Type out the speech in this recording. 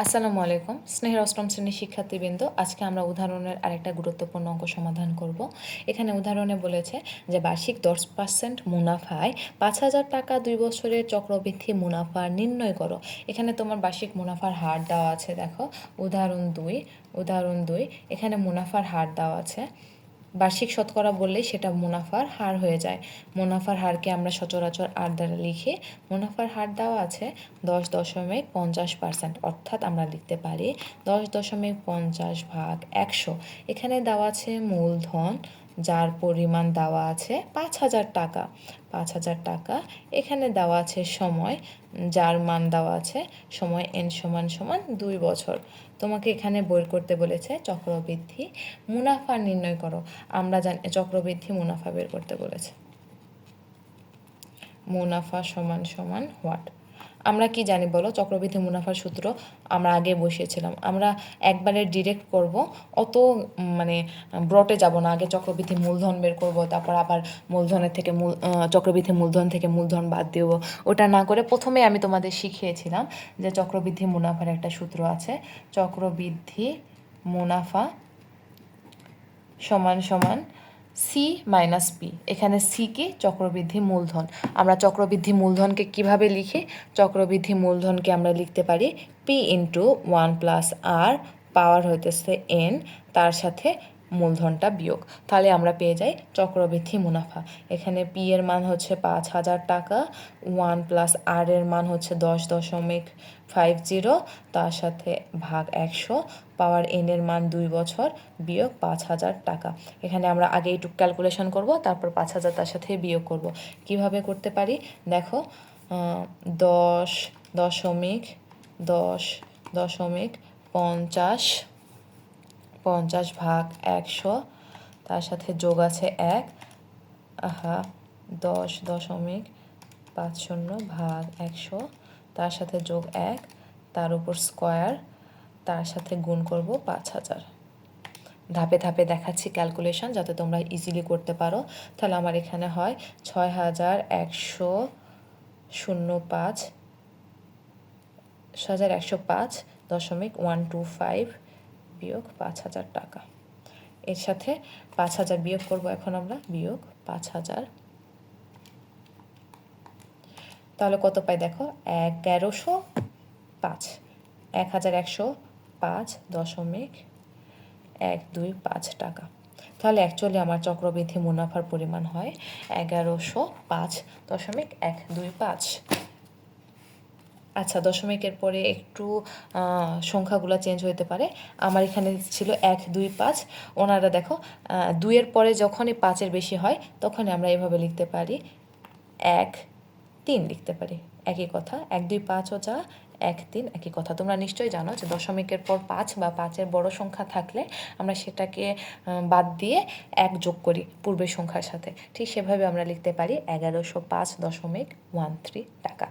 আসসালামু আলাইকুম স্নেহের অষ্টম শ্রেণীর শিক্ষার্থীবৃন্দ, আজকে আমরা উদাহরণের আরেকটা গুরুত্বপূর্ণ অঙ্ক সমাধান করব। এখানে উদাহরণে বলেছে যে বার্ষিক 10% মুনাফায় 5,000 টাকা 2 বছরের চক্রবৃদ্ধি মুনাফা নির্ণয় করো। এখানে তোমার বার্ষিক মুনাফার হার দেওয়া আছে। দেখো উদাহরণ দুই এখানে মুনাফার হার দেওয়া আছে। বার্ষিক শতকরা বললেই সেটা মুনাফার হার হয়ে যায়। মুনাফার হারকে আমরা সচরাচর আর দ্বারা লিখি। মুনাফার হার দেওয়া আছে 10.50%, অর্থাৎ আমরা লিখতে পারি 10.50 ভাগ 100। এখানে দেওয়া আছে মূলধন, যার পরিমাণ দেওয়া আছে 5,000 টাকা। 5,000 টাকা। এখানে দেওয়া আছে সময়, যার মান দেওয়া আছে সময় n = 2 বছর। তোমাকে এখানে বের করতে বলেছে চক্রবৃদ্ধি মুনাফা নির্ণয় করো। আমরা জানি চক্রবৃদ্ধি মুনাফা বের করতে বলেছে। মুনাফা সমান হোয়াট? আমরা কি জানি বলো? চক্রবৃদ্ধি মুনাফার সূত্র আমরা আগে বসিয়েছিলাম। আমরা একবারে ডিরেক্ট করব, অত ব্রটে যাব না। আগে চক্রবৃদ্ধি মূলধন বের করব, তারপর আবার মূলধনের থেকে চক্রবৃদ্ধি মূলধন থেকে মূলধন বাদ দেব। ওটা না করে প্রথমে আমি তোমাদের শিখিয়েছিলাম যে চক্রবৃদ্ধি মুনাফার একটা সূত্র আছে। চক্রবৃদ্ধি মুনাফা সমান সি মাইনাস পি। এখানে সি কি? চক্রবৃদ্ধি মূলধন। আমরা চক্রবৃদ্ধি মূলধনকে কিভাবে লিখি? চক্রবৃদ্ধি মূলধনকে আমরা লিখতে পারি পি ইন্টু 1+r পাওয়ার হইতেছে n, তার সাথে মূলধনটা বিয়োগ। তাহলে আমরা পেয়ে যাই চক্রবৃদ্ধি মুনাফা। এখানে পি এর মান হচ্ছে 5,000 টাকা, 1+r এর মান হচ্ছে 10.50, তার সাথে ভাগ 100, পাওয়ার n এর মান 2 বছর, বিয়োগ 5,000 টাকা। এখানে আমরা আগে এইটুক ক্যালকুলেশন করব, তারপর 5,000 তার সাথে বিয়োগ করব। কিভাবে করতে পারি দেখো। 10.50 ভাগ 100, তার সাথে যোগ আছে 1। 10.50 ভাগ 100, তার সাথে যোগ 1, তার উপর স্কোয়ার, তার সাথে গুণ করব 5,000। ধাপে ধাপে দেখাচ্ছি ক্যালকুলেশন, যাতে তোমরা ইজিলি করতে পারো। তাহলে আমার এখানে হয় 6,105.125 বিয়োগ 5,000 টাকা। এর সাথে 5,000 বিয়োগ করব এখন আমরা, বিয়োগ 5,000। তাহলে কত পাই দেখো? 1,105 1,105.125 টাকা। তাহলে অ্যাকচুয়ালি আমার চক্রবৃদ্ধি মুনাফার পরিমাণ হয় 1,105.125। আচ্ছা, দশমিকের পরে একটু সংখ্যাগুলো চেঞ্জ হতে পারে। আমার এখানে ছিল 125, ওনারা দেখো 2-এর পরে যখনই 5-এর বেশি হয় তখনই আমরা এভাবে লিখতে পারি 1,3 লিখতে পারি। একই কথা, 1, 2, 5ও যা, 1, 3 একই কথা। তোমরা নিশ্চয়ই জানো যে দশমিকের পর 5 বা 5-এর বড় সংখ্যা থাকলে আমরা সেটাকে বাদ দিয়ে 1 যোগ করি পূর্বের সংখ্যার সাথে। ঠিক সেভাবে আমরা লিখতে পারি 1,105.13 টাকা।